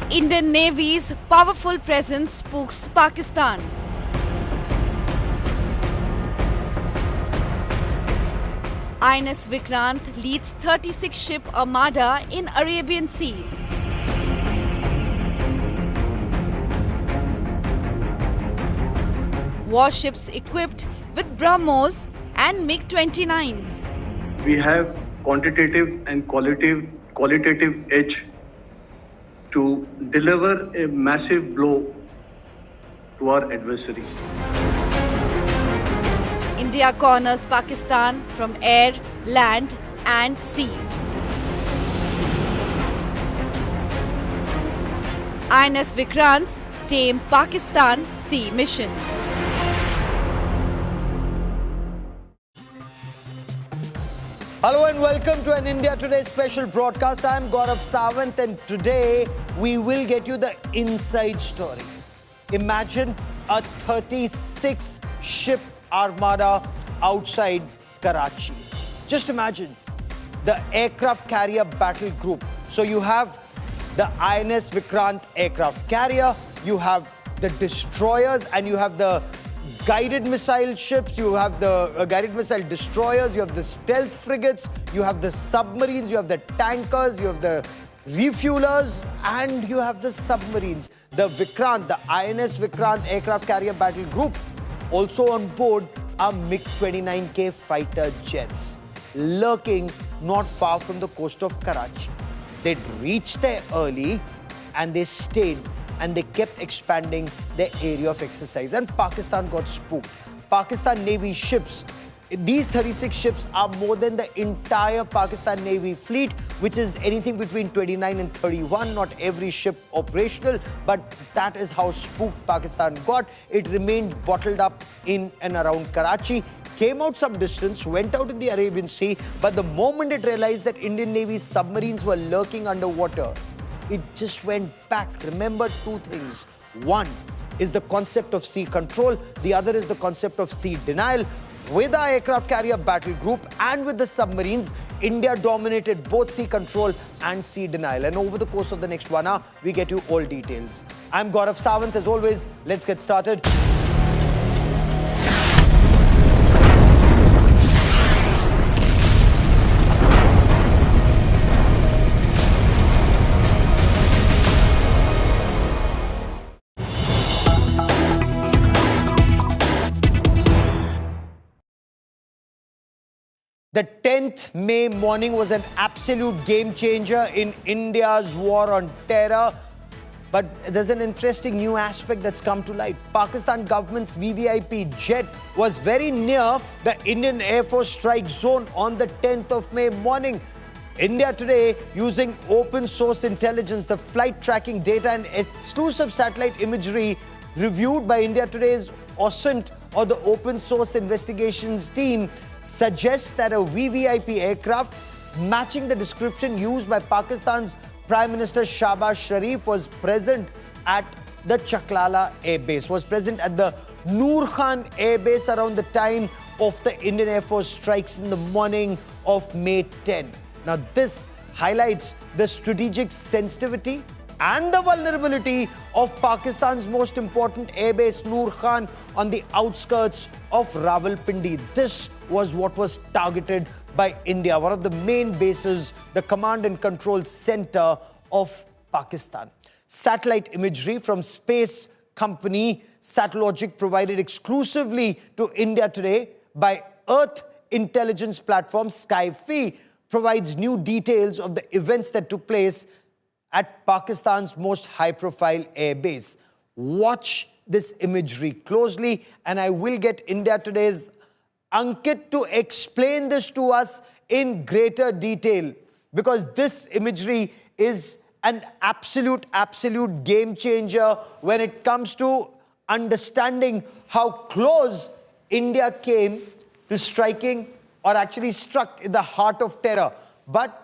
Indian Navy's powerful presence spooks Pakistan. INS Vikrant leads 36-ship Armada in Arabian Sea. Warships equipped with BrahMos and MiG-29s. We have quantitative and qualitative edge to deliver a massive blow to our adversaries. India corners Pakistan from air, land and sea. INS Vikrant's tame Pakistan sea mission. Hello and welcome to an India Today special broadcast. I am Gaurav Sawant and today we will get you the inside story. Imagine a 36-ship armada outside Karachi. Just imagine the aircraft carrier battle group. So you have the INS Vikrant aircraft carrier, you have the destroyers and you have the guided missile ships, you have the guided missile destroyers, you have the stealth frigates, you have the submarines, you have the tankers, you have the refuelers and you have the submarines. The Vikrant, the INS Vikrant aircraft carrier battle group, also on board are MiG-29K fighter jets, lurking not far from the coast of Karachi. They'd reached there early and they stayed and they kept expanding their area of exercise. And Pakistan got spooked. Pakistan Navy ships, these 36 ships are more than the entire Pakistan Navy fleet, which is anything between 29 and 31. Not every ship operational, but that is how spooked Pakistan got. It remained bottled up in and around Karachi, came out some distance, went out in the Arabian Sea, but the moment it realized that Indian Navy submarines were lurking underwater, it just went back. Remember two things. One is the concept of sea control. The other is the concept of sea denial. With our aircraft carrier battle group and with the submarines, India dominated both sea control and sea denial. And over the course of the next 1 hour, we get you all details. I'm Gaurav Sawant. As always, let's get started. The 10th May morning was an absolute game changer in India's war on terror. But there's an interesting new aspect that's come to light. Pakistan government's VVIP jet was very near the Indian Air Force strike zone on the 10th of May morning. India Today, using open source intelligence, the flight tracking data and exclusive satellite imagery reviewed by India Today's OSINT or the open source investigations team, suggests that a VVIP aircraft matching the description used by Pakistan's Prime Minister Shahbaz Sharif was present at the Chaklala Air Base, was present at the Noor Khan Air Base around the time of the Indian Air Force strikes in the morning of May 10. Now this highlights the strategic sensitivity and the vulnerability of Pakistan's most important airbase, Noor Khan, on the outskirts of Rawalpindi. This was what was targeted by India, one of the main bases, the command and control center of Pakistan. Satellite imagery from space company Satellogic, provided exclusively to India Today by Earth intelligence platform Skyfi, provides new details of the events that took place at Pakistan's most high-profile airbase. Watch this imagery closely and I will get India Today's Ankit to explain this to us in greater detail, because this imagery is an absolute game changer when it comes to understanding how close India came to striking, or actually struck, in the heart of terror. But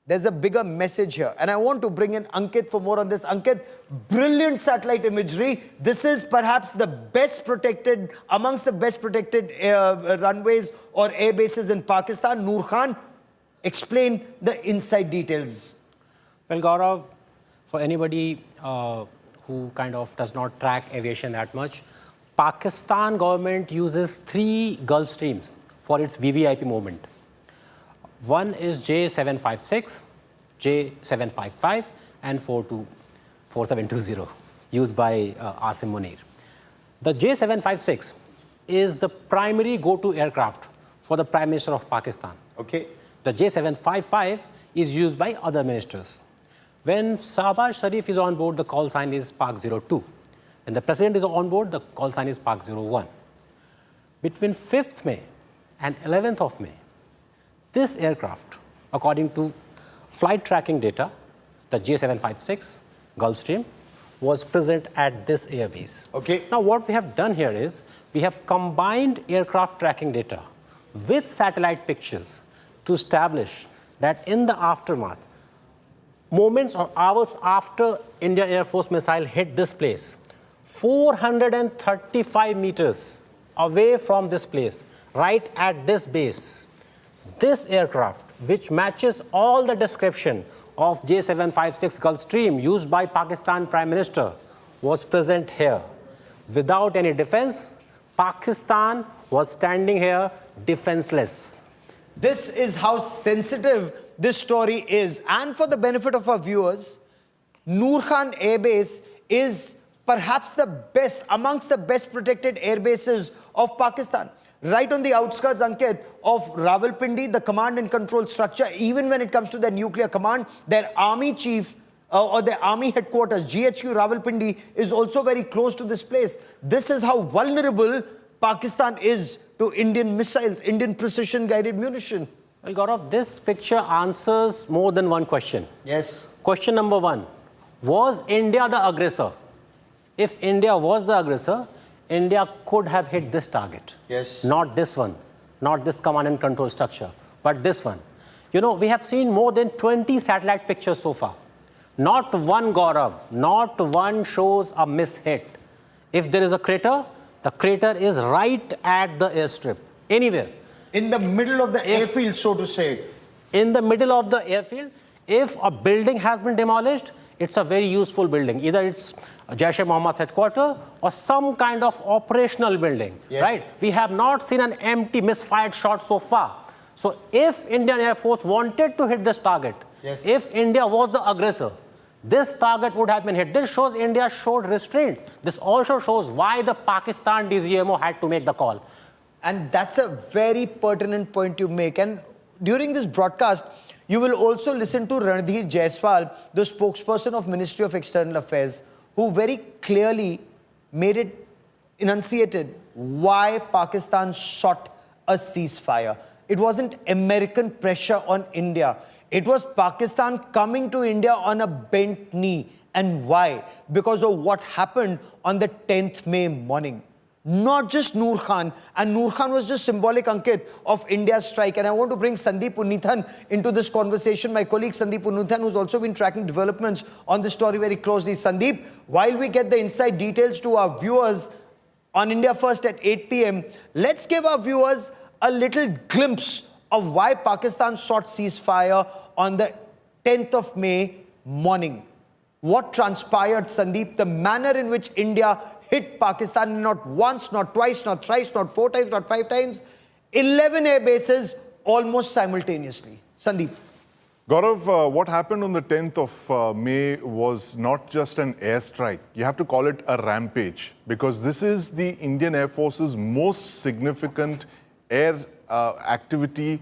there's a bigger message here, and I want to bring in Ankit for more on this. Ankit, brilliant satellite imagery. This is perhaps the best protected, amongst the best protected runways or air bases in Pakistan. Noor Khan, explain the inside details. Well, Gaurav, for anybody who kind of does not track aviation that much, Pakistan government uses 3 Gulf streams for its VVIP movement. One is J756, J755, and 4720, used by Asim Munir. The J756 is the primary go-to aircraft for the Prime Minister of Pakistan. Okay. The J755 is used by other ministers. When Shahbaz Sharif is on board, the call sign is Pak 02. When the President is on board, the call sign is Pak 01. Between 5th May and 11th of May, this aircraft, according to flight tracking data, the J756 Gulfstream, was present at this airbase. Okay. Now, what we have done here is, we have combined aircraft tracking data with satellite pictures to establish that in the aftermath, moments or hours after Indian Air Force missile hit this place, 435 meters away from this place, right at this base, this aircraft, which matches all the description of J756 Gulfstream used by Pakistan Prime Minister, was present here. Without any defense, Pakistan was standing here defenseless. This is how sensitive this story is. And for the benefit of our viewers, Noor Khan Air Base is perhaps the best, amongst the best protected air bases of Pakistan. Right on the outskirts, Ankit, of Rawalpindi, the command and control structure, even when it comes to their nuclear command, their army chief or their army headquarters, GHQ Rawalpindi, is also very close to this place. This is how vulnerable Pakistan is to Indian missiles, Indian precision-guided munition. Well, Gaurav, this picture answers more than one question. Yes. Question number 1, was India the aggressor? If India was the aggressor, India could have hit this target. Yes. Not this one, not this command and control structure, but this one. You know, we have seen more than 20 satellite pictures so far. Not one, Gaurav, not one shows a miss-hit. If there is a crater, the crater is right at the airstrip, anywhere. In the middle of the airfield, so to say. In the middle of the airfield, if a building has been demolished, it's a very useful building. Either it's Jaish-e-Mohammad's headquarters or some kind of operational building, yes, right? We have not seen an empty misfired shot so far. So if Indian Air Force wanted to hit this target, yes, if India was the aggressor, this target would have been hit. This shows India showed restraint. This also shows why the Pakistan DGMO had to make the call. And that's a very pertinent point you make. And during this broadcast, you will also listen to Ranadhir Jaiswal, the spokesperson of Ministry of External Affairs, who very clearly made it enunciated why Pakistan sought a ceasefire. It wasn't American pressure on India. It was Pakistan coming to India on a bent knee. And why? Because of what happened on the 10th May morning. Not just Noor Khan, and Noor Khan was just symbolic, Ankit, of India's strike. And I want to bring Sandeep Punnithan into this conversation, my colleague Sandeep Punnithan, who's also been tracking developments on this story very closely. Sandeep, while we get the inside details to our viewers on India First at 8 p.m, let's give our viewers a little glimpse of why Pakistan sought ceasefire on the 10th of May morning. What transpired, Sandeep, the manner in which India hit Pakistan not once, not twice, not thrice, not 4 times, not 5 times, 11 air bases almost simultaneously. Sandeep. Gaurav, what happened on the 10th of May was not just an airstrike. You have to call it a rampage, because this is the Indian Air Force's most significant air activity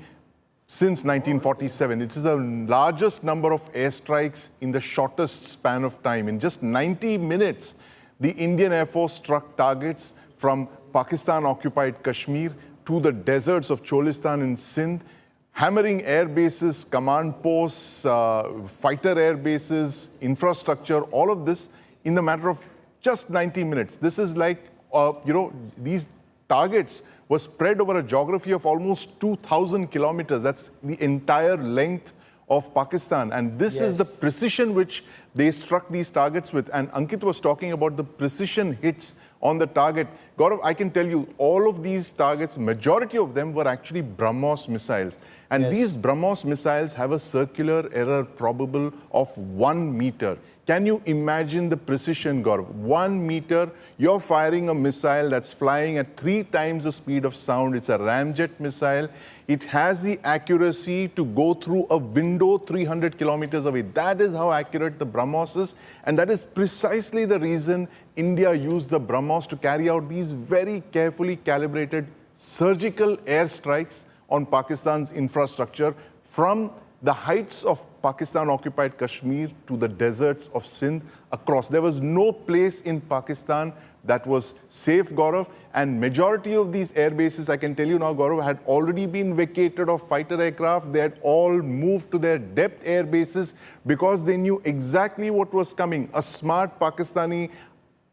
since 1947. It is the largest number of airstrikes in the shortest span of time. In just 90 minutes, the Indian Air Force struck targets from Pakistan-occupied Kashmir to the deserts of Cholistan and Sindh, hammering air bases, command posts, fighter air bases, infrastructure, all of this in the matter of just 90 minutes. This is like, these targets were spread over a geography of almost 2,000 kilometers. That's the entire length of Pakistan. And this is the precision which they struck these targets with. And Ankit was talking about the precision hits on the target. Gaurav, I can tell you, all of these targets, majority of them were actually BrahMos missiles. And these BrahMos missiles have a circular error probable of 1 meter. Can you imagine the precision, Gaurav? 1 meter, you're firing a missile that's flying at 3 times the speed of sound. It's a ramjet missile. It has the accuracy to go through a window 300 kilometers away. That is how accurate the BrahMos is. And that is precisely the reason India used the BrahMos to carry out these very carefully calibrated surgical airstrikes on Pakistan's infrastructure from the heights of Pakistan-occupied Kashmir to the deserts of Sindh across. There was no place in Pakistan that was safe, Gaurav, and majority of these air bases, I can tell you now, Gaurav, had already been vacated of fighter aircraft. They had all moved to their depth air bases because they knew exactly what was coming. A smart Pakistani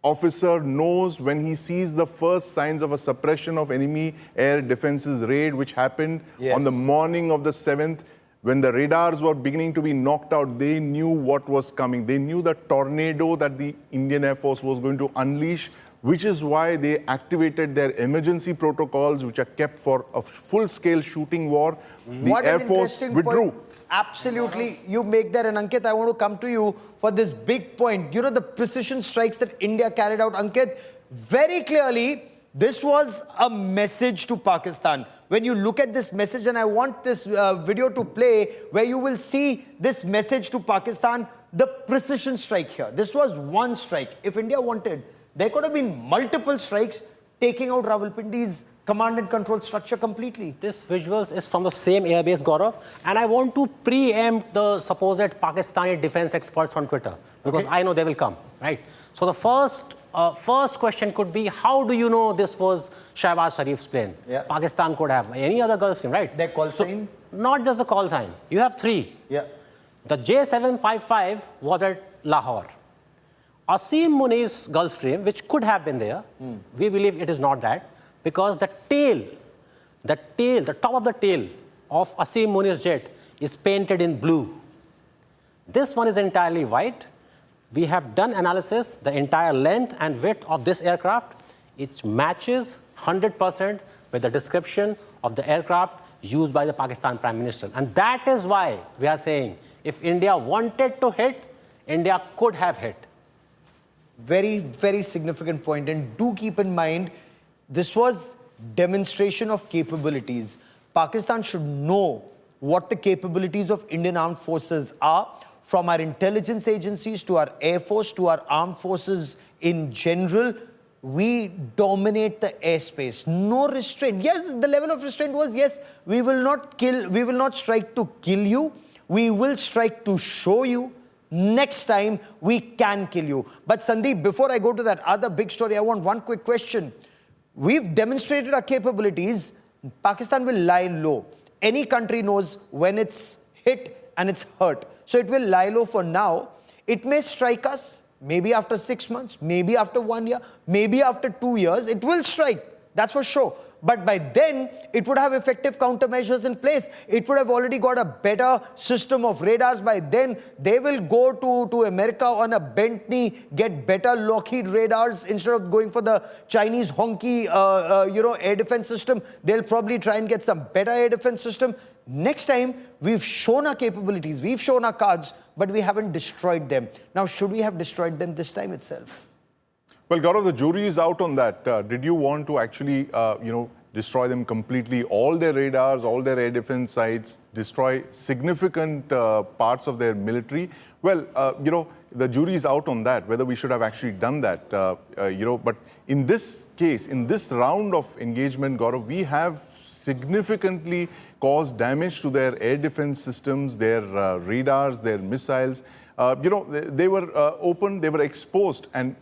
officer knows when he sees the first signs of a suppression of enemy air defenses raid, which happened on the morning of the 7th, when the radars were beginning to be knocked out. They knew what was coming. They knew the tornado that the Indian Air Force was going to unleash, which is why they activated their emergency protocols, which are kept for a full-scale shooting war. The Air Force withdrew. Absolutely, you make that. And Ankit, I want to come to you for this big point. You know, the precision strikes that India carried out, Ankit, very clearly, this was a message to Pakistan. When you look at this message, and I want this video to play, where you will see this message to Pakistan, the precision strike here. This was one strike. If India wanted, there could have been multiple strikes taking out Rawalpindi's command and control structure completely. This visuals is from the same airbase, Gaurav, and I want to preempt the supposed Pakistani defense experts on Twitter, because I know they will come, right? So the first question could be, how do you know this was Shahbaz Sharif's plane? Pakistan could have any other Gulfstream, right? Their call sign? Not just the call sign. You have 3. The J755 was at Lahore. Asim Muni's Gulfstream, which could have been there, we believe it is not that, because the top of the tail of Asim Muni's jet is painted in blue. This one is entirely white. We have done analysis, the entire length and width of this aircraft. It matches 100% with the description of the aircraft used by the Pakistan Prime Minister. And that is why we are saying, if India wanted to hit, India could have hit. Very, very significant point. And do keep in mind, this was demonstration of capabilities. Pakistan should know what the capabilities of Indian armed forces are, from our intelligence agencies to our Air Force to our armed forces in general. We dominate the airspace. No restraint. Yes, the level of restraint was, yes, we will not strike to kill you. We will strike to show you. Next time, we can kill you. But Sandeep, before I go to that other big story, I want one quick question. We've demonstrated our capabilities. Pakistan will lie low. Any country knows when it's hit and it's hurt. So it will lie low for now. It may strike us, maybe after 6 months, maybe after 1 year, maybe after 2 years. It will strike, that's for sure. But by then, it would have effective countermeasures in place. It would have already got a better system of radars. By then, they will go to America on a bent knee, get better Lockheed radars instead of going for the Chinese honky, air defense system. They'll probably try and get some better air defense system. Next time, we've shown our capabilities, we've shown our cards, but we haven't destroyed them. Now, should we have destroyed them this time itself? Well, Gaurav, the jury is out on that. Did you want to actually, destroy them completely, all their radars, all their air defense sites, destroy significant parts of their military? Well, the jury is out on that, whether we should have actually done that, But in this case, in this round of engagement, Gaurav, we have significantly caused damage to their air defense systems, their radars, their missiles. They were open, they were exposed, and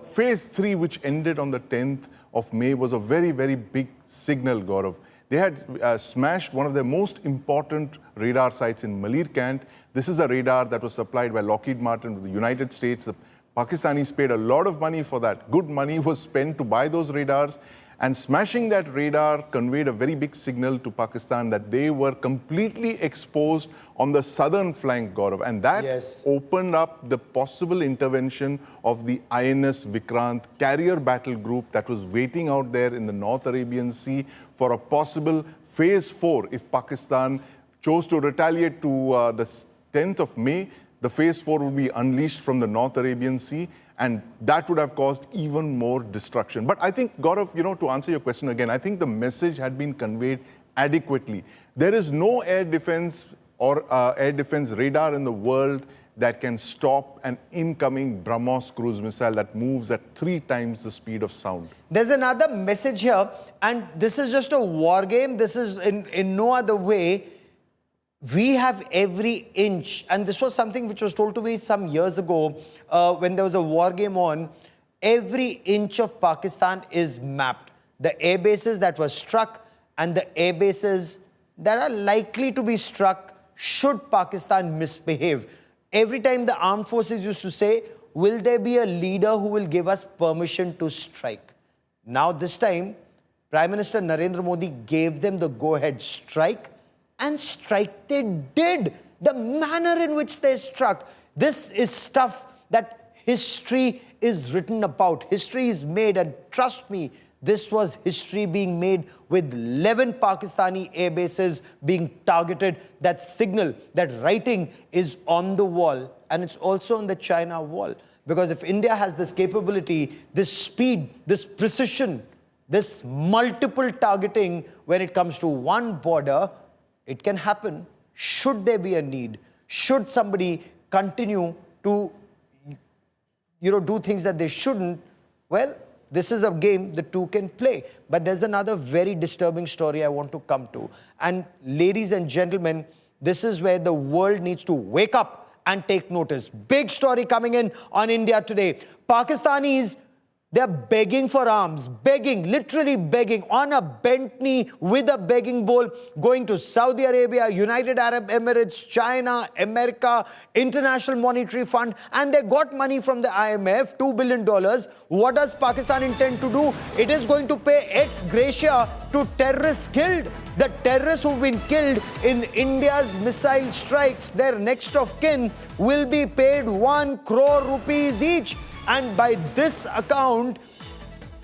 phase 3, which ended on the 10th of May, was a very, very big signal, Gaurav. They had smashed one of their most important radar sites in Malirkant. This is a radar that was supplied by Lockheed Martin to the United States. The Pakistanis paid a lot of money for that. Good money was spent to buy those radars. And smashing that radar conveyed a very big signal to Pakistan that they were completely exposed on the southern flank, Gaurav. And that opened up the possible intervention of the INS Vikrant carrier battle group that was waiting out there in the North Arabian Sea for a possible phase 4 if Pakistan chose to retaliate to the 10th of May. The phase 4 would be unleashed from the North Arabian Sea, and that would have caused even more destruction. But I think, Gaurav, you know, to answer your question again, I think the message had been conveyed adequately. There is no air defense or air defense radar in the world that can stop an incoming BrahMos cruise missile that moves at 3 times the speed of sound. There's another message here, and this is just a war game. This is in no other way. We have every inch, and this was something which was told to me some years ago when there was a war game on. Every inch of Pakistan is mapped. The air bases that were struck and the air bases that are likely to be struck should Pakistan misbehave. Every time the armed forces used to say, will there be a leader who will give us permission to strike? Now this time, Prime Minister Narendra Modi gave them the go-ahead strike, and strike they did. The manner in which they struck. This is stuff that history is written about. History is made, and trust me, this was history being made with 11 Pakistani air bases being targeted. That signal, that writing is on the wall, and it's also on the China wall. Because if India has this capability, this speed, this precision, this multiple targeting when it comes to one border, it can happen should there be a need, should somebody continue to, do things that they shouldn't. Well, this is a game the two can play. But there's another very disturbing story I want to come to. And ladies and gentlemen, this is where the world needs to wake up and take notice. Big story coming in on India today. Pakistanis, they're begging for arms, begging, literally begging, on a bent knee with a begging bowl, going to Saudi Arabia, United Arab Emirates, China, America, International Monetary Fund, and they got money from the IMF, $2 billion. What does Pakistan intend to do? It is going to pay ex-gratia to terrorists killed. The terrorists who've been killed in India's missile strikes, their next of kin, will be paid 1 crore rupees each. And by this account,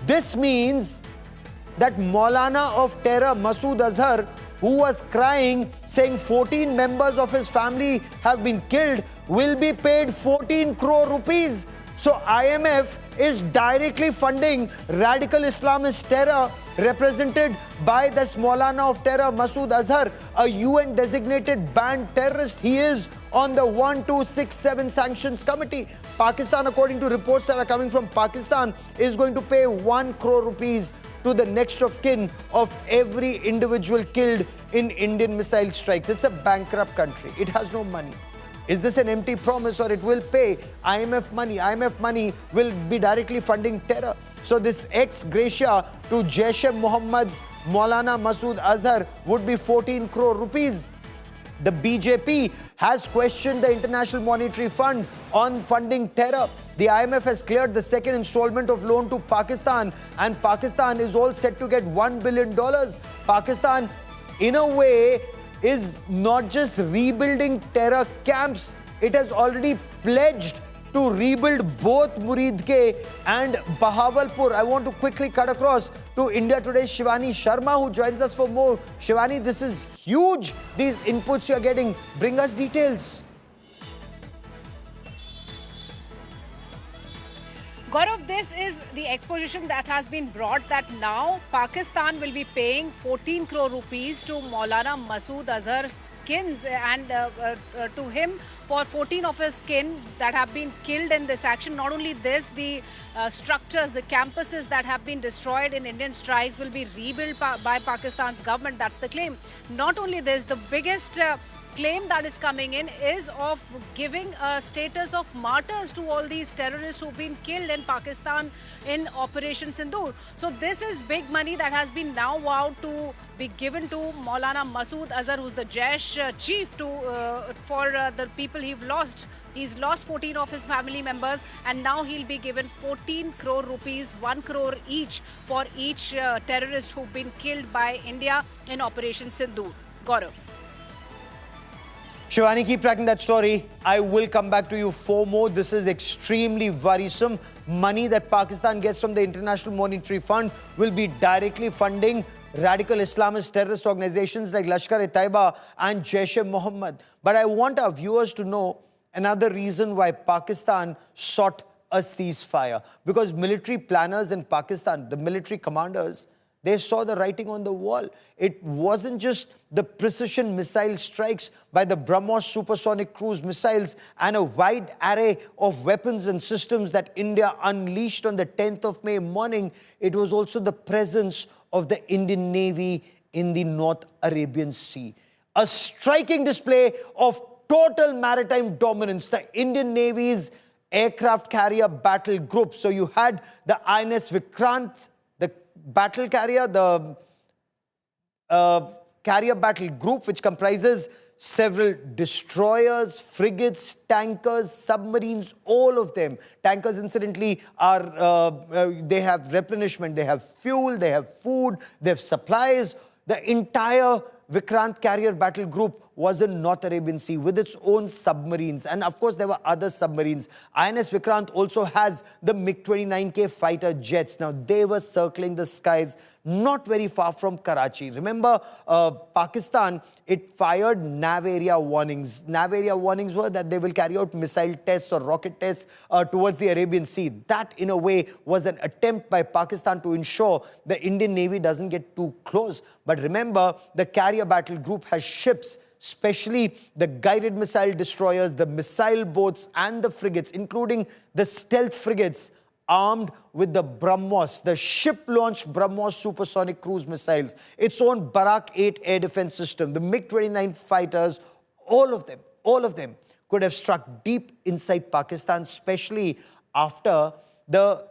this means that Maulana of terror, Masood Azhar, who was crying, saying 14 members of his family have been killed, will be paid 14 crore rupees. So IMF is directly funding radical Islamist terror represented by this Maulana of terror, Masood Azhar, a UN-designated banned terrorist. He is on the 1267 Sanctions Committee. Pakistan, according to reports that are coming from Pakistan, is going to pay 1 crore rupees to the next of kin of every individual killed in Indian missile strikes. It's a bankrupt country. It has no money. Is this an empty promise, or it will pay IMF money? IMF money will be directly funding terror. So this ex-gratia to Jaish-e-Mohammed's Maulana Masood Azhar would be 14 crore rupees. The BJP has questioned the International Monetary Fund on funding terror. The IMF has cleared the second installment of loan to Pakistan, and Pakistan is all set to get $1 billion. Pakistan, in a way, is not just rebuilding terror camps. It has already pledged to rebuild both Muridke and Bahawalpur. I want to quickly cut across to India Today's Shivani Sharma, who joins us for more. Shivani, this is huge, these inputs you're getting. Bring us details. Gaurav, this is the exposition that has been brought that now Pakistan will be paying 14 crore rupees to Maulana Masood Azhar's skins and to him for 14 of his skin that have been killed in this action. Not only this, the structures, the campuses that have been destroyed in Indian strikes will be rebuilt by Pakistan's government. That's the claim. Not only this, the biggest claim that is coming in is of giving a status of martyrs to all these terrorists who've been killed in Pakistan in Operation Sindoor. So this is big money that has been now vowed to be given to Maulana Masood Azhar, who's the Jaish chief, for the people he've lost. He's lost 14 of his family members, and now he'll be given 14 crore rupees, 1 crore each for each terrorist who've been killed by India in Operation Sindoor. Gaurav. Shivani, keep tracking that story. I will come back to you for more. This is extremely worrisome. Money that Pakistan gets from the International Monetary Fund will be directly funding radical Islamist terrorist organizations like Lashkar-e-Taiba and Jaish-e-Mohammed. But I want our viewers to know another reason why Pakistan sought a ceasefire. Because military planners in Pakistan, the military commanders, they saw the writing on the wall. It wasn't just the precision missile strikes by the BrahMos supersonic cruise missiles and a wide array of weapons and systems that India unleashed on the 10th of May morning. It was also the presence of the Indian Navy in the North Arabian Sea. A striking display of total maritime dominance. The Indian Navy's aircraft carrier battle group. So you had the INS Vikrant, the battle carrier, the carrier battle group, which comprises several destroyers, frigates, tankers, submarines, all of them. Tankers, incidentally, are they have replenishment, they have fuel, they have food, they have supplies. The entire Vikrant carrier battle group was in North Arabian Sea with its own submarines. And of course, there were other submarines. INS Vikrant also has the MiG-29K fighter jets. Now, they were circling the skies not very far from Karachi. Remember, Pakistan, it fired NAV area warnings. NAV area warnings were that they will carry out missile tests or rocket tests towards the Arabian Sea. That, in a way, was an attempt by Pakistan to ensure the Indian Navy doesn't get too close. But remember, the carrier battle group has ships, especially the guided missile destroyers, the missile boats and the frigates, including the stealth frigates, armed with the BrahMos, the ship-launched BrahMos supersonic cruise missiles, its own Barak 8 air defense system, the MiG-29 fighters, all of them could have struck deep inside Pakistan, especially after the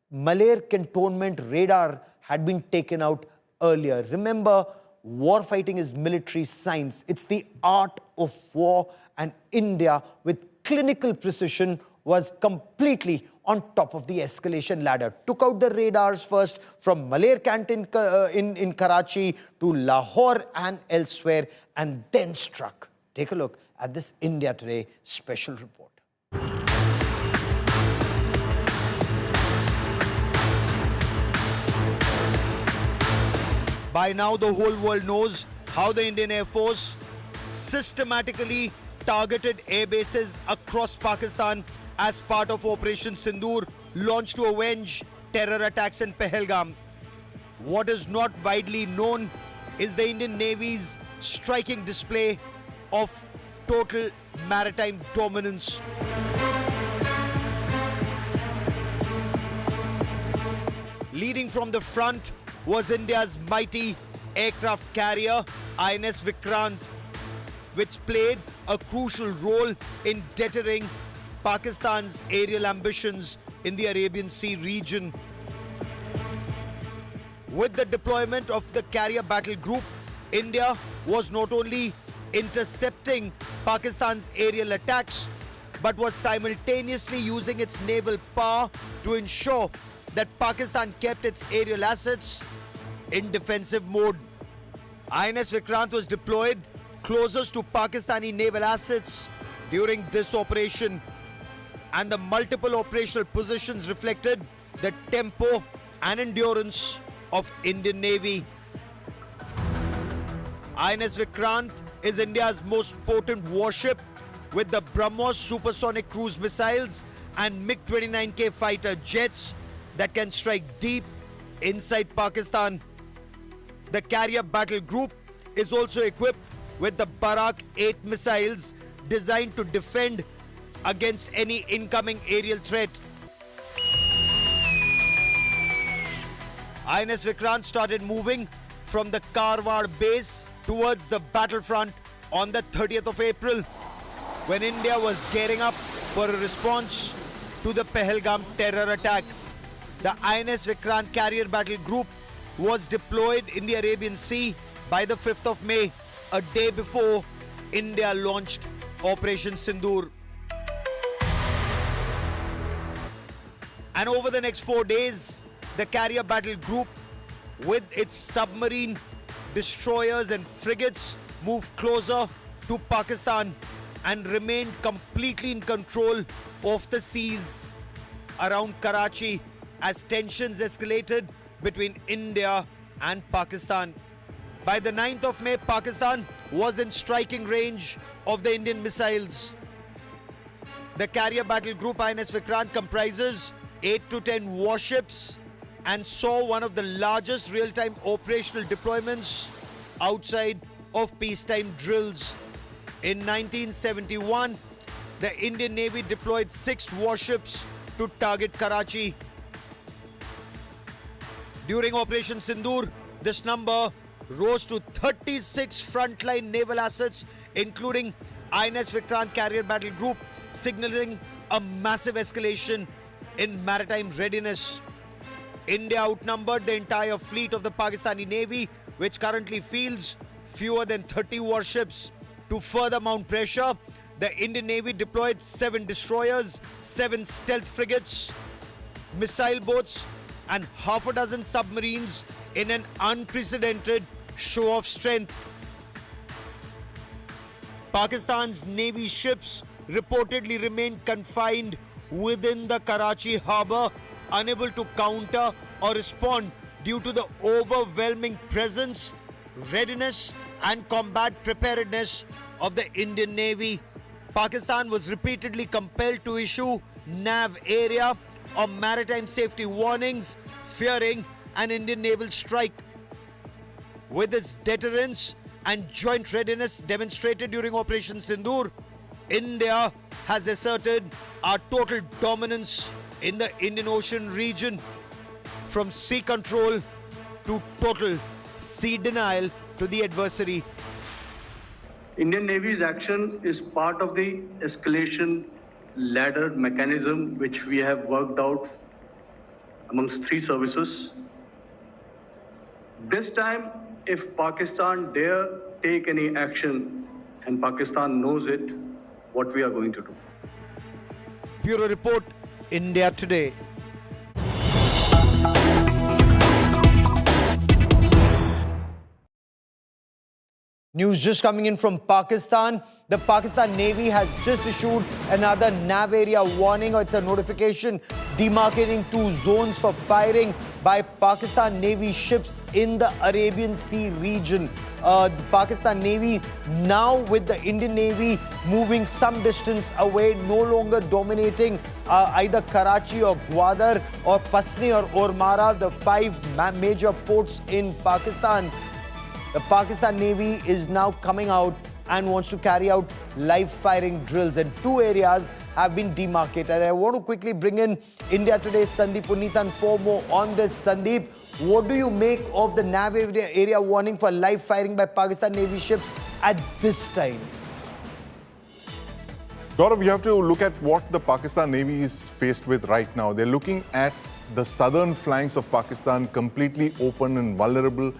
Malaya cantonment radar had been taken out earlier. Remember, warfighting is military science. It's the art of war, and India, with clinical precision, was completely on top of the escalation ladder. Took out the radars first from Malaya canton in Karachi to Lahore and elsewhere, and then struck. Take a look at this India Today special report. By now, the whole world knows how the Indian Air Force systematically targeted air bases across Pakistan as part of Operation Sindoor, launched to avenge terror attacks in Pahalgam. What is not widely known is the Indian Navy's striking display of total maritime dominance. Leading from the front was India's mighty aircraft carrier, INS Vikrant, which played a crucial role in deterring Pakistan's aerial ambitions in the Arabian Sea region. With the deployment of the carrier battle group, India was not only intercepting Pakistan's aerial attacks, but was simultaneously using its naval power to ensure that Pakistan kept its aerial assets in defensive mode. INS Vikrant was deployed closest to Pakistani naval assets during this operation, and the multiple operational positions reflected the tempo and endurance of Indian Navy. INS Vikrant is India's most potent warship with the BrahMos supersonic cruise missiles and MiG-29K fighter jets that can strike deep inside Pakistan. The carrier battle group is also equipped with the Barak 8 missiles designed to defend against any incoming aerial threat. INS Vikrant started moving from the Karwar base towards the battlefront on the 30th of April, when India was gearing up for a response to the Pahalgam terror attack. The INS Vikrant carrier battle group was deployed in the Arabian Sea by the 5th of May, a day before India launched Operation Sindoor. And over the next 4 days, the carrier battle group with its submarine, destroyers and frigates moved closer to Pakistan and remained completely in control of the seas around Karachi as tensions escalated between India and Pakistan. By the 9th of May, Pakistan was in striking range of the Indian missiles. The carrier battle group INS Vikrant comprises 8 to 10 warships and saw one of the largest real-time operational deployments outside of peacetime drills. In 1971, the Indian Navy deployed 6 warships to target Karachi. During Operation Sindoor, this number rose to 36 frontline naval assets, including INS Vikrant carrier battle group, signaling a massive escalation in maritime readiness. India outnumbered the entire fleet of the Pakistani Navy, which currently fields fewer than 30 warships. To further mount pressure, the Indian Navy deployed 7 destroyers, 7 stealth frigates, missile boats, and half a dozen submarines in an unprecedented show of strength. Pakistan's Navy ships reportedly remained confined within the Karachi harbour, unable to counter or respond due to the overwhelming presence, readiness and combat preparedness of the Indian Navy. Pakistan was repeatedly compelled to issue nav area or maritime safety warnings, fearing an Indian naval strike. With its deterrence and joint readiness demonstrated during Operation Sindoor, India has asserted our total dominance in the Indian Ocean region, from sea control to total sea denial to the adversary. Indian Navy's action is part of the escalation ladder mechanism which we have worked out amongst 3 services. This time, if Pakistan dare take any action, and Pakistan knows it, what we are going to do. Bureau Report, India Today. News just coming in from Pakistan. The Pakistan Navy has just issued another nav area warning, or it's a notification demarcating 2 zones for firing by Pakistan Navy ships in the Arabian Sea region. The Pakistan Navy now with the Indian Navy moving some distance away, no longer dominating either Karachi or Gwadar or Pasni or Armada, the 5 major ports in Pakistan. The Pakistan Navy is now coming out and wants to carry out live firing drills, and 2 areas have been demarcated. I want to quickly bring in India Today's Sandeep Punithan for more on this. Sandeep, what do you make of the nav area warning for live firing by Pakistan Navy ships at this time? Gaurav, you have to look at what the Pakistan Navy is faced with right now. They're looking at the southern flanks of Pakistan completely open and vulnerable.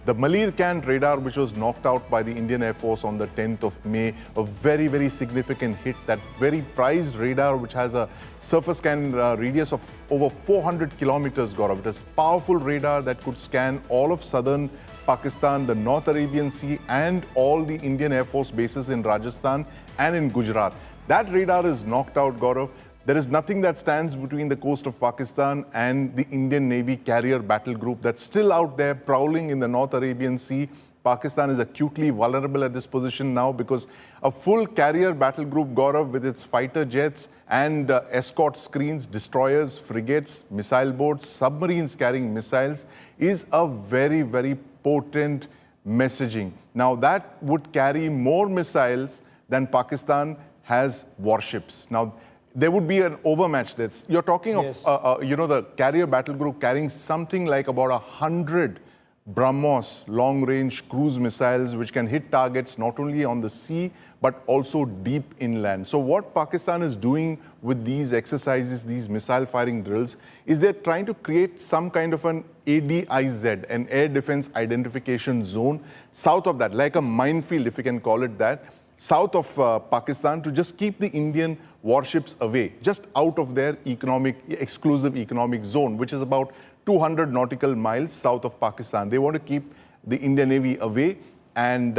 The Malir Cant radar, which was knocked out by the Indian Air Force on the 10th of May, a very, very significant hit. That very prized radar, which has a surface scan radius of over 400 kilometers, Gaurav. It is powerful radar that could scan all of southern Pakistan, the North Arabian Sea, and all the Indian Air Force bases in Rajasthan and in Gujarat. That radar is knocked out, Gaurav. There is nothing that stands between the coast of Pakistan and the Indian Navy carrier battle group that's still out there prowling in the North Arabian Sea. Pakistan is acutely vulnerable at this position now because a full carrier battle group, Gaurav, with its fighter jets and escort screens, destroyers, frigates, missile boats, submarines carrying missiles, is a very, very potent messaging. Now, that would carry more missiles than Pakistan has warships. Now, there would be an overmatch. You're talking of, Yes. the carrier battle group carrying something like about 100 BrahMos long-range cruise missiles which can hit targets not only on the sea but also deep inland. So what Pakistan is doing with these exercises, these missile firing drills, is they're trying to create some kind of an ADIZ, an air defense identification zone, south of that, like a minefield if you can call it that, south of Pakistan, to just keep the Indian warships away, just out of their exclusive economic zone, which is about 200 nautical miles south of Pakistan. They want to keep the Indian Navy away and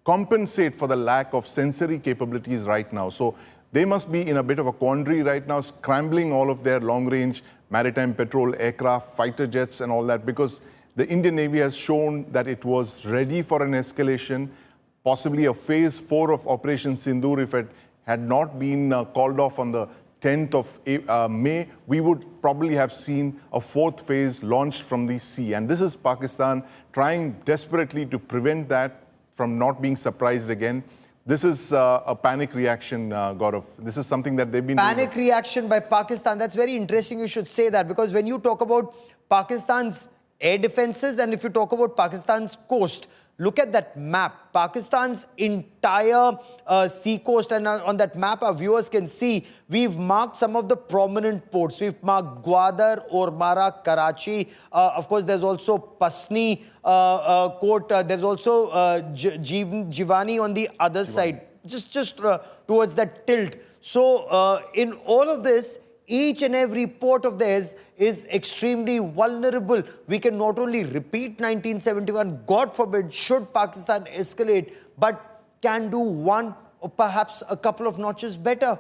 compensate for the lack of sensory capabilities right now. So they must be in a bit of a quandary right now, scrambling all of their long-range maritime patrol aircraft, fighter jets and all that, because the Indian Navy has shown that it was ready for an escalation, possibly a phase 4 of Operation Sindoor. If it had not been called off on the 10th of May, we would probably have seen a 4th phase launched from the sea. And this is Pakistan trying desperately to prevent that from not being surprised again. This is a panic reaction, Gaurav. This is something that they've been doing. Panic reaction by Pakistan. That's very interesting you should say that, because when you talk about Pakistan's air defenses and if you talk about Pakistan's coast, look at that map. Pakistan's entire sea coast, and on that map our viewers can see we've marked some of the prominent ports. We've marked Gwadar, Ormara, Karachi. Of course, there's also Pasni port. There's also Jivani on the other side, just towards that tilt. So in all of this, each and every port of theirs is extremely vulnerable. We can not only repeat 1971, God forbid, should Pakistan escalate, but can do one or perhaps a couple of notches better.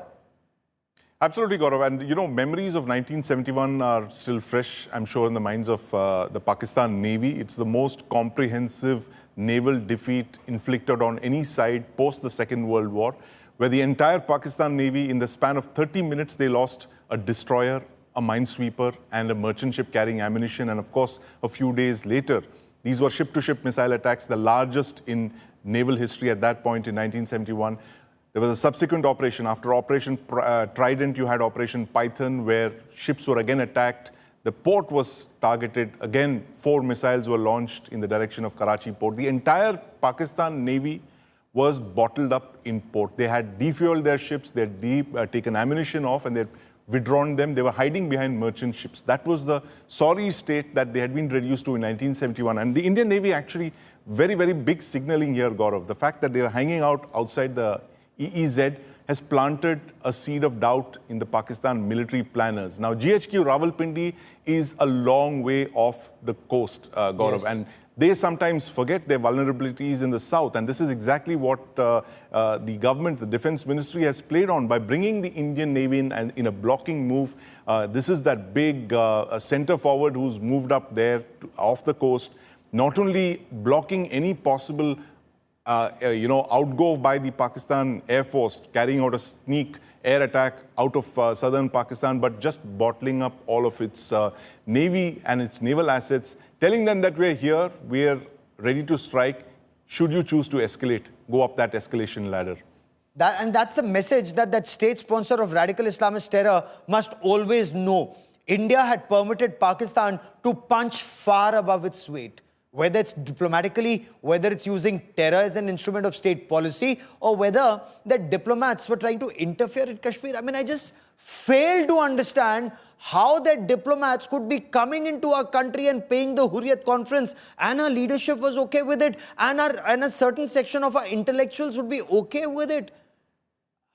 Absolutely, Gaurav. And, you know, memories of 1971 are still fresh, I'm sure, in the minds of the Pakistan Navy. It's the most comprehensive naval defeat inflicted on any side post the Second World War, where the entire Pakistan Navy, in the span of 30 minutes, they lost a destroyer, a minesweeper, and a merchant ship carrying ammunition. And of course, a few days later, these were ship-to-ship missile attacks, the largest in naval history at that point in 1971. There was a subsequent operation. After Operation Trident, you had Operation Python, where ships were again attacked. The port was targeted. Again, 4 missiles were launched in the direction of Karachi port. The entire Pakistan Navy was bottled up in port. They had defueled their ships, they had taken ammunition off, and they had withdrawn them. They were hiding behind merchant ships. That was the sorry state that they had been reduced to in 1971. And the Indian Navy actually, very, very big signaling here, Gaurav. The fact that they were hanging out outside the EEZ has planted a seed of doubt in the Pakistan military planners. Now, GHQ Rawalpindi is a long way off the coast, Gaurav. Yes. And they sometimes forget their vulnerabilities in the south. And this is exactly what the government, the defense ministry has played on by bringing the Indian Navy in a blocking move. This is that big center forward who's moved up there off the coast, not only blocking any possible outgo by the Pakistan Air Force, carrying out a sneak air attack out of southern Pakistan, but just bottling up all of its navy and its naval assets, telling them that we're here, we're ready to strike. Should you choose to escalate, go up that escalation ladder. And that's the message that that state sponsor of radical Islamist terror must always know. India had permitted Pakistan to punch far above its weight, whether it's diplomatically, whether it's using terror as an instrument of state policy, or whether the diplomats were trying to interfere in Kashmir. I mean, I just fail to understand how that diplomats could be coming into our country and paying the Hurriyat conference, and our leadership was okay with it, and a certain section of our intellectuals would be okay with it.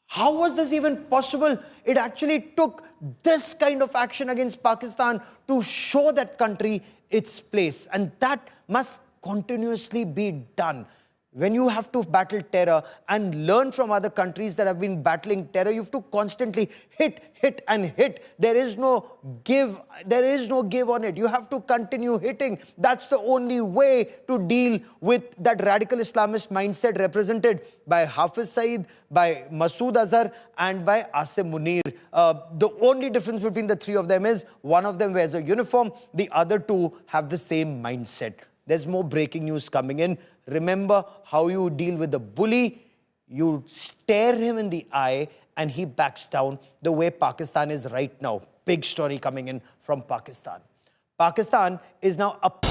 How was this even possible? It actually took this kind of action against Pakistan to show that country its place, and that must continuously be done. When you have to battle terror and learn from other countries that have been battling terror, you have to constantly hit and hit. There is no give on it. You have to continue hitting. That's the only way to deal with that radical Islamist mindset represented by Hafiz Saeed, by Masood Azhar, and by Asim Munir. The only difference between the three of them is one of them wears a uniform, the other two have the same mindset. There's more breaking news coming in. Remember how you deal with the bully. You stare him in the eye and he backs down, the way Pakistan is right now. Big story coming in from Pakistan. Pakistan is now up.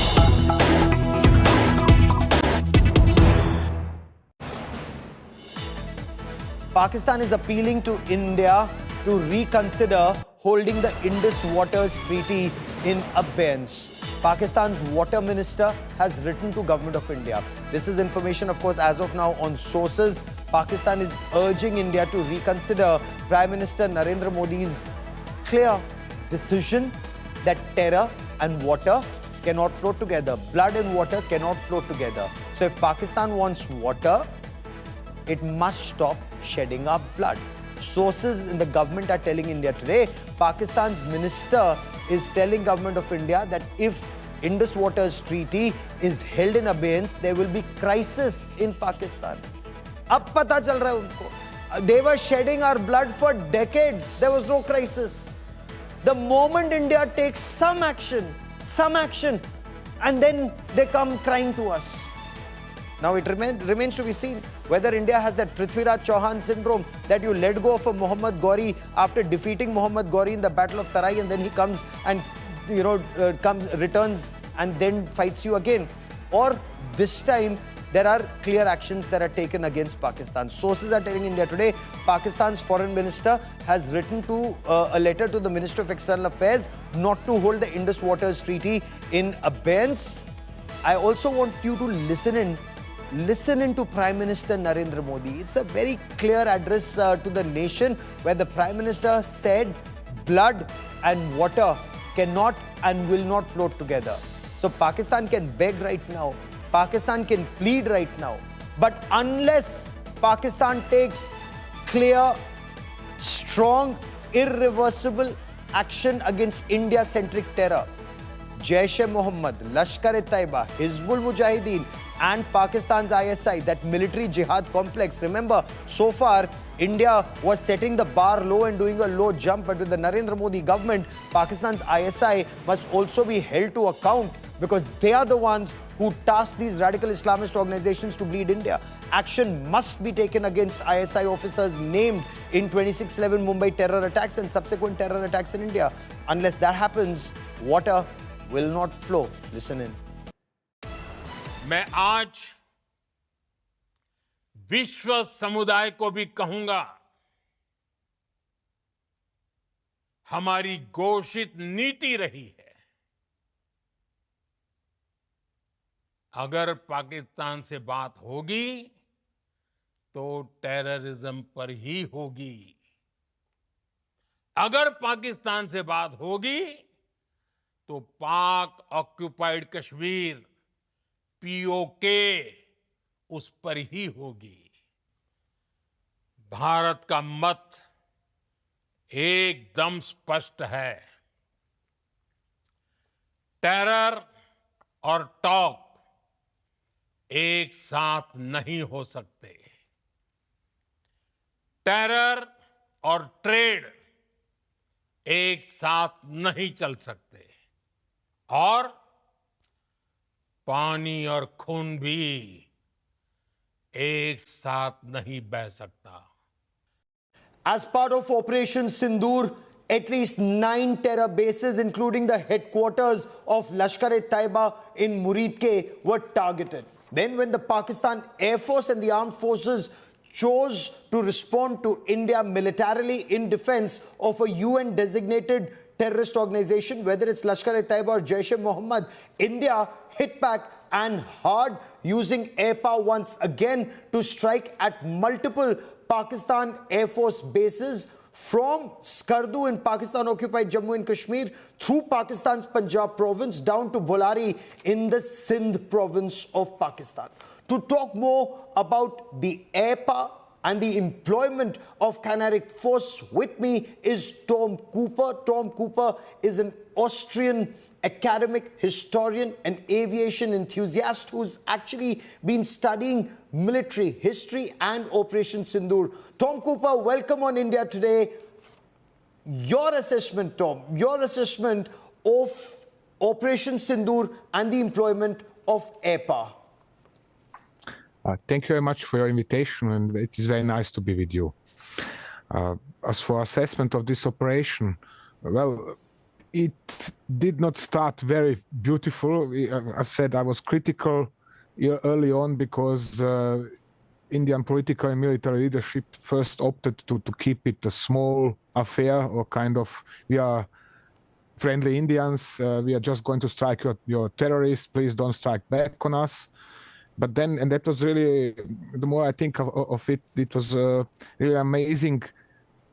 Pakistan is appealing to India to reconsider holding the Indus Waters Treaty in abeyance. Pakistan's water minister has written to Government of India. This is information, of course, as of now on sources. Pakistan is urging India to reconsider Prime Minister Narendra Modi's clear decision that terror and water cannot flow together. Blood and water cannot flow together. So if Pakistan wants water, it must stop shedding our blood. Sources in the government are telling India today, Pakistan's minister is telling Government of India that if Indus Waters Treaty is held in abeyance, there will be crisis in Pakistan. Ab pata chal raha hai unko. They were shedding our blood for decades. There was no crisis. The moment India takes some action, and then they come crying to us. Now it remains to be seen whether India has that Prithviraj Chauhan syndrome, that you let go of a Muhammad Ghori after defeating Muhammad Ghori in the Battle of Tarai, and then he comes and returns and then fights you again. Or this time there are clear actions that are taken against Pakistan. Sources are telling India today, Pakistan's foreign minister has written to a letter to the Minister of External Affairs not to hold the Indus Waters Treaty in abeyance. I also want you to listen in to Prime Minister Narendra Modi. It's a very clear address to the nation where the Prime Minister said blood and water cannot and will not float together. So Pakistan can beg right now. Pakistan can plead right now. But unless Pakistan takes clear, strong, irreversible action against India-centric terror, Jaish-e-Mohammed, Lashkar-e-Taiba, Hizbul Mujahideen and Pakistan's ISI, that military jihad complex. Remember, so far, India was setting the bar low and doing a low jump, but with the Narendra Modi government, Pakistan's ISI must also be held to account because they are the ones who tasked these radical Islamist organizations to bleed India. Action must be taken against ISI officers named in 26/11 Mumbai terror attacks and subsequent terror attacks in India. Unless that happens, water will not flow. Listen in. मैं आज विश्व समुदाय को भी कहूंगा, हमारी घोषित नीति रही है, अगर पाकिस्तान से बात होगी तो टेररिज्म पर ही होगी। अगर पाकिस्तान से बात होगी तो पाक ऑक्युपाइड कश्मीर, पीओके, उस पर ही होगी। भारत का मत एकदम स्पष्ट है। टेरर और टॉक एक साथ नहीं हो सकते। टेरर और ट्रेड एक साथ नहीं चल सकते और पानी और खून भी एक साथ नहीं बह सकता। As part of Operation Sindoor, at least 9 terror bases, including the headquarters of Lashkar-e-Taiba in Muridke, were targeted. Then when the Pakistan Air Force and the armed forces chose to respond to India militarily in defense of a UN-designated terrorist organization, whether it's Lashkar-e-Taiba or Jaish-e-Mohammed, India hit back and hard, using air power once again to strike at multiple Pakistan Air Force bases from Skardu in Pakistan-occupied Jammu and Kashmir through Pakistan's Punjab province down to Bolari in the Sindh province of Pakistan. To talk more about the air power and the employment of kinetic force, with me is Tom Cooper. Tom Cooper is an Austrian academic, historian and aviation enthusiast who's actually been studying military history and Operation Sindoor. Tom Cooper, welcome on India Today. Your assessment, Tom, your assessment of Operation Sindoor and the employment of air power. Thank you very much for your invitation, and it is very nice to be with you. As for assessment of this operation, well, it did not start very beautiful. I said I was critical early on because Indian political and military leadership first opted to keep it a small affair, or kind of, we are friendly Indians, we are just going to strike your terrorists, please don't strike back on us. But then, and that was really, the more I think of it, it was a really amazing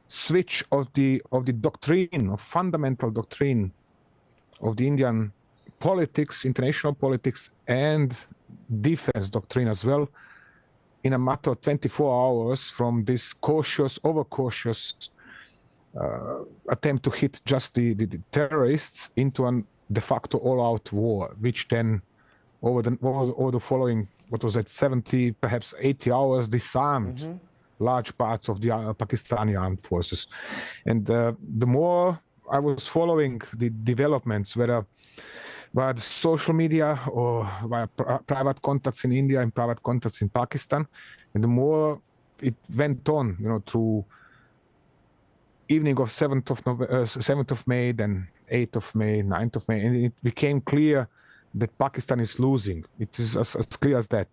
switch of the doctrine, of fundamental doctrine of the Indian politics, international politics, and defense doctrine as well, in a matter of 24 hours, from this cautious, over-cautious attempt to hit just the terrorists into a de facto all-out war, which then over the following, what was it, 70, perhaps 80 hours, disarmed large parts of the Pakistani armed forces. And the more I was following the developments, whether via the social media or via private contacts in India and private contacts in Pakistan, and the more it went on, through evening of 7th of May, then 8th of May, 9th of May, and it became clear that Pakistan is losing. It is as clear as that.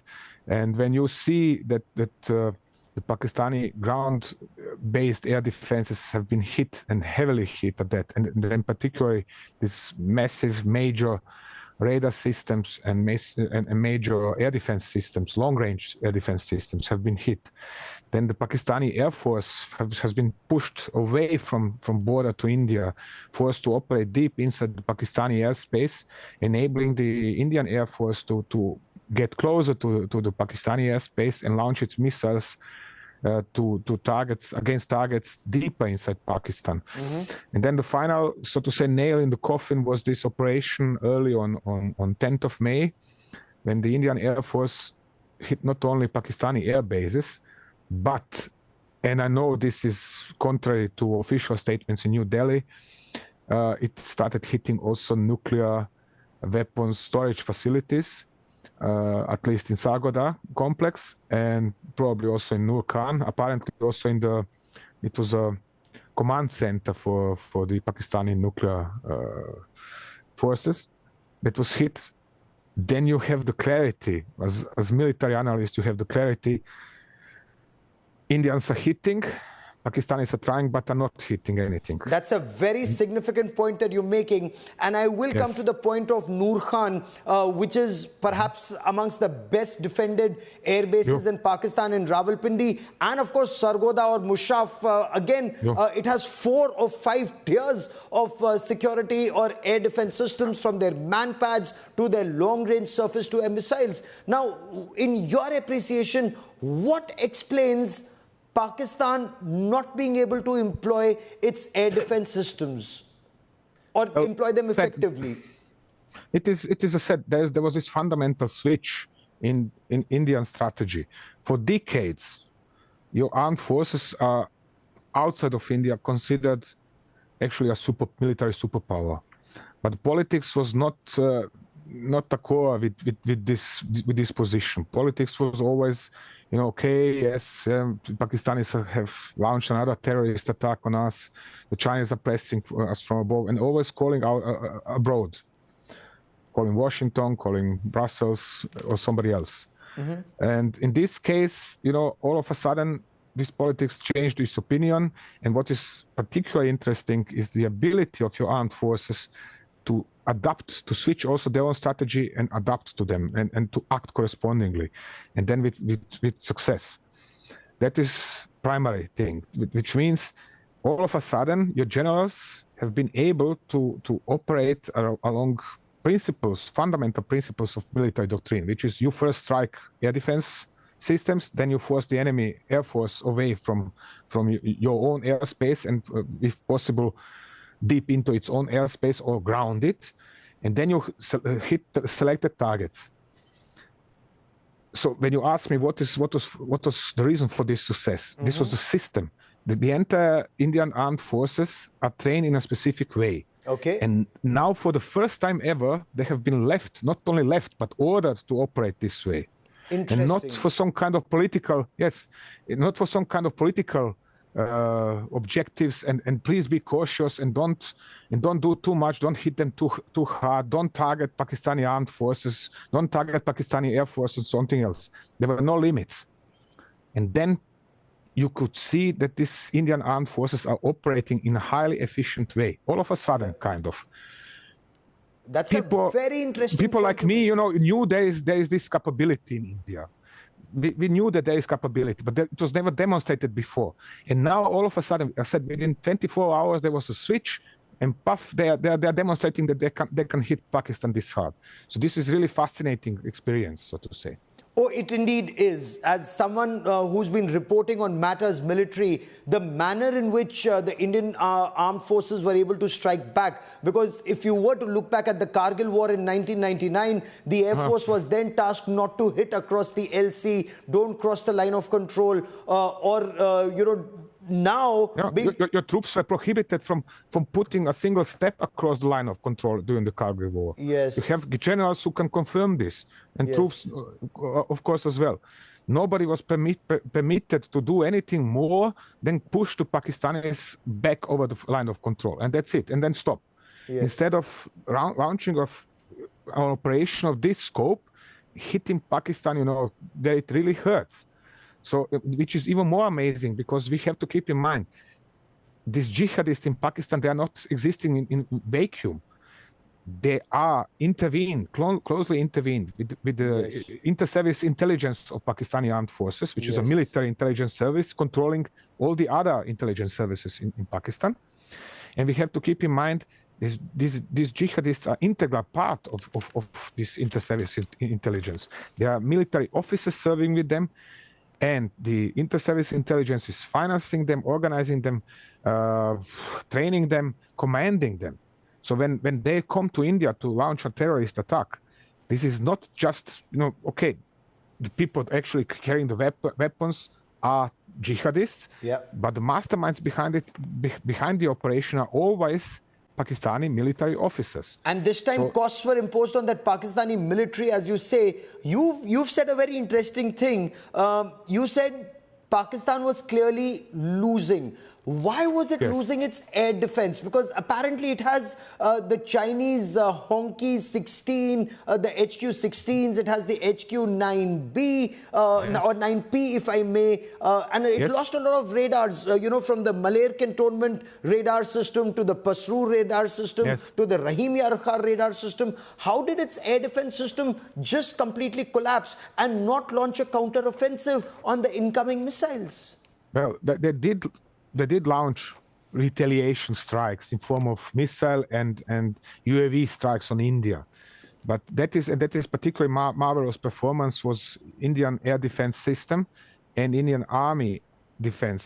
And when you see that the Pakistani ground-based air defenses have been hit, and heavily hit at that, and then particularly these massive, major radar systems and major air defense systems, long-range air defense systems have been hit, then the Pakistani Air Force has been pushed away from border to India, forced to operate deep inside the Pakistani airspace, enabling the Indian Air Force to get closer to the Pakistani airspace and launch its missiles to against targets deeper inside Pakistan. And then the final, so to say, nail in the coffin was this operation early on 10th of May, when the Indian Air Force hit not only Pakistani air bases, but, and I know this is contrary to official statements in New Delhi, it started hitting also nuclear weapons storage facilities, at least in Sargodha complex, and probably also in Nur Khan, apparently also it was a command center for the Pakistani nuclear forces that was hit. Then you have the clarity, as military analyst, you have the clarity. Indians are hitting, Pakistanis are trying, but are not hitting anything. That's a very significant point that you're making. And I will come to the point of Nur Khan, which is perhaps amongst the best defended air bases in Pakistan, in Rawalpindi. And of course, Sargodha or Mushaf, again, it has 4 or 5 tiers of security or air defense systems, from their man-pads to their long-range surface-to-air missiles. Now, in your appreciation, what explains Pakistan not being able to employ its air defense systems or employ them effectively? It is a set. There was this fundamental switch in Indian strategy. For decades, your armed forces are outside of India considered actually a military superpower, but politics was not a core with this position. Politics was always, okay, yes, Pakistanis have launched another terrorist attack on us. The Chinese are pressing us from above, and always calling out abroad, calling Washington, calling Brussels or somebody else. And in this case, all of a sudden, this politics changed its opinion. And what is particularly interesting is the ability of your armed forces to adapt, to switch also their own strategy and adapt to them, and to act correspondingly, and then with success. That is primary thing, which means all of a sudden your generals have been able to operate along principles, fundamental principles of military doctrine, which is you first strike air defense systems, then you force the enemy air force away from your own airspace, and if possible deep into its own airspace or ground it, and then you hit selected targets. So when you ask me what was the reason for this success, this was the system. The entire Indian armed forces are trained in a specific way. Okay. And now, for the first time ever, they have been not only left, but ordered to operate this way. Interesting. And not for some kind of political, not for some kind of political objectives, and please be cautious and don't do too much, don't hit them too hard, don't target Pakistani armed forces, don't target Pakistani air force and something else. There were no limits. And then you could see that these Indian armed forces are operating in a highly efficient way. All of a sudden, kind of. That's a very interesting People like me, knew there is this capability in India. We knew that there is capability, but it was never demonstrated before. And now, all of a sudden, I said within 24 hours there was a switch, and puff, they are demonstrating that they can hit Pakistan this hard. So this is really fascinating experience, so to say. Oh, it indeed is. As someone who's been reporting on matters military, the manner in which the Indian armed forces were able to strike back, because if you were to look back at the Kargil War in 1999, the Air Force was then tasked not to hit across the LC, don't cross the line of control, now... Your troops were prohibited from putting a single step across the line of control during the Kargil War. Yes. You have generals who can confirm this, and troops, of course, as well. Nobody was permitted to do anything more than push the Pakistanis back over the line of control, and that's it, and then stop. Yes. Instead of launching of an operation of this scope, hitting Pakistan, where it really hurts. So, which is even more amazing, because we have to keep in mind, these jihadists in Pakistan, they are not existing in vacuum. They are closely intervened with the inter-service intelligence of Pakistani armed forces, which is a military intelligence service controlling all the other intelligence services in Pakistan. And we have to keep in mind, these jihadists are integral part of this inter-service intelligence. There are military officers serving with them, and the inter-service intelligence is financing them, organizing them, training them, commanding them. So when they come to India to launch a terrorist attack, this is not just, the people actually carrying the weapons are jihadists, but the masterminds behind the operation are always Pakistani military officers. And this time costs were imposed on that Pakistani military, as you say. You've said a very interesting thing. You said Pakistan was clearly losing. Why was it losing its air defense? Because apparently it has the Chinese Honky 16, the HQ-16s, it has the HQ-9B or 9P, if I may, and it lost a lot of radars, from the Malair Cantonment radar system to the Pasru radar system to the Rahim Yar Khar radar system. How did its air defense system just completely collapse and not launch a counter-offensive on the incoming missiles? Well, they did launch retaliation strikes in form of missile and UAV strikes on India. But that is particularly marvelous performance was Indian air defense system and Indian Army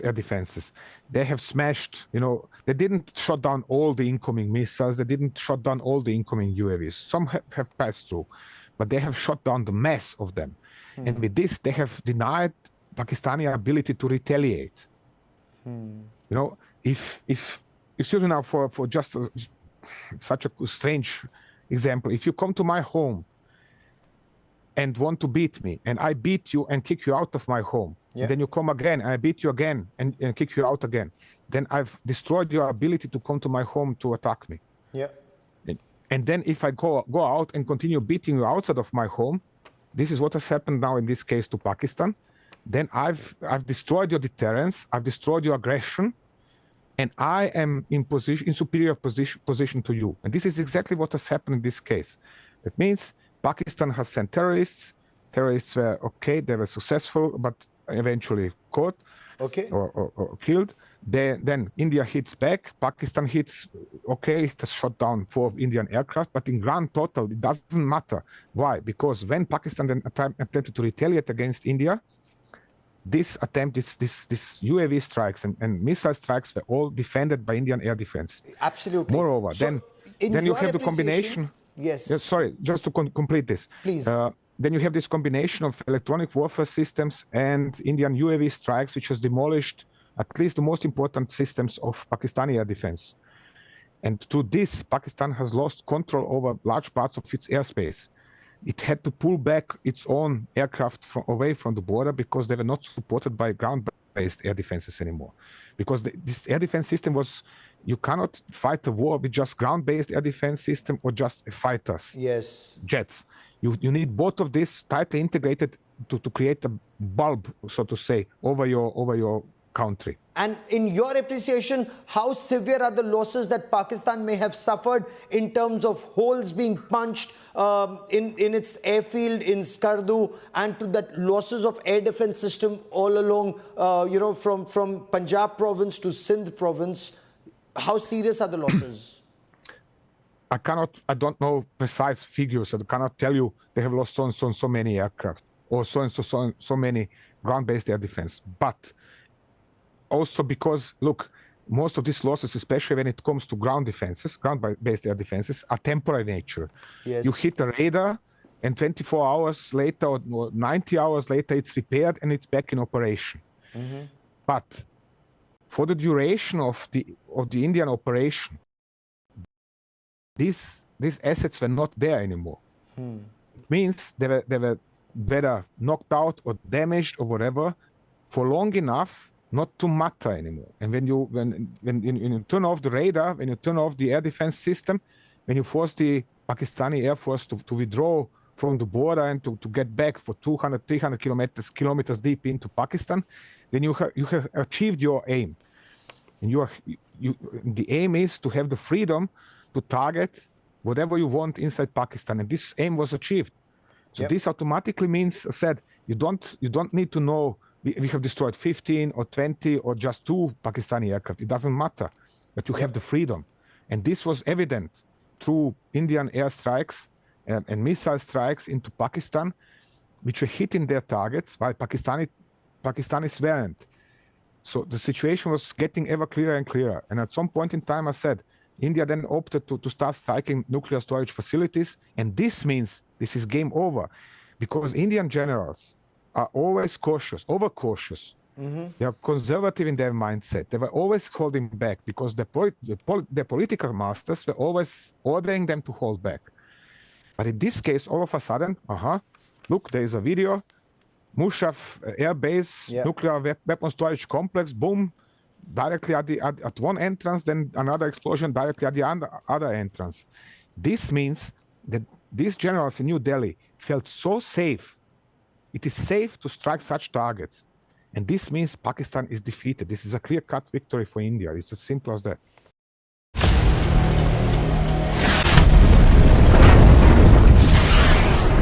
air defenses. They have smashed, they didn't shut down all the incoming missiles. They didn't shut down all the incoming UAVs. Some have passed through, but they have shut down the mass of them. And with this, they have denied Pakistani ability to retaliate. If excuse me now for just such a strange example, if you come to my home and want to beat me, and I beat you and kick you out of my home, and then you come again, and I beat you again and kick you out again, then I've destroyed your ability to come to my home to attack me. And then if I go out and continue beating you outside of my home, this is what has happened now in this case to Pakistan. Then I've destroyed your deterrence, I've destroyed your aggression, and I am in superior position to you. And this is exactly what has happened in this case. That means Pakistan has sent terrorists. Terrorists were they were successful, but eventually caught or killed. Then India hits back. Pakistan hits. It has shot down 4 Indian aircraft, but in grand total, it doesn't matter. Why? Because when Pakistan then attempted to retaliate against India, this UAV strikes and missile strikes were all defended by Indian air defense. Absolutely. Moreover, then you have the combination. Sorry, just to complete this. Please. Then you have this combination of electronic warfare systems and Indian UAV strikes, which has demolished at least the most important systems of Pakistani air defense. And to this, Pakistan has lost control over large parts of its airspace. It had to pull back its own aircraft away from the border because they were not supported by ground-based air defenses anymore. Because this air defense system was you cannot fight a war with just ground-based air defense system or just fighters, jets. You need both of these tightly integrated to create a bulb, so to say, over your country. And in your appreciation, how severe are the losses that Pakistan may have suffered in terms of holes being punched in its airfield in Skardu, and to that losses of air defense system all along, from Punjab province to Sindh province? How serious are the losses? I don't know precise figures. I cannot tell you they have lost so many aircraft or so many ground-based air defense. But also because, look, most of these losses, especially when it comes to ground-based air defenses, are temporary nature. Yes. You hit a radar, and 24 hours later or 90 hours later, it's repaired and it's back in operation. But for the duration of the Indian operation, these assets were not there anymore. It means they were whether knocked out or damaged or whatever for long enough not to matter anymore. And when you turn off the radar, when you turn off the air defense system, when you force the Pakistani Air Force to withdraw from the border and to get back for 200, 300 kilometers deep into Pakistan, then you have achieved your aim. And the aim is to have the freedom to target whatever you want inside Pakistan, and this aim was achieved. So this automatically means, I said, you don't need to know we have destroyed 15 or 20 or just 2 Pakistani aircraft. It doesn't matter, but you have the freedom, and this was evident through Indian airstrikes and missile strikes into Pakistan, which were hitting their targets while Pakistanis weren't. So the situation was getting ever clearer and clearer. And at some point in time, I said, India then opted to start striking nuclear storage facilities. And this means this is game over, because Indian generals are always cautious, overcautious. They are conservative in their mindset. They were always holding back because their political masters were always ordering them to hold back. But in this case, all of a sudden, look, there is a video. Mushaf Air Base, nuclear weapon storage complex, boom, directly at one entrance, then another explosion directly at the other entrance. This means that these generals in New Delhi felt so safe. It is safe to strike such targets. And this means Pakistan is defeated. This is a clear-cut victory for India. It's as simple as that.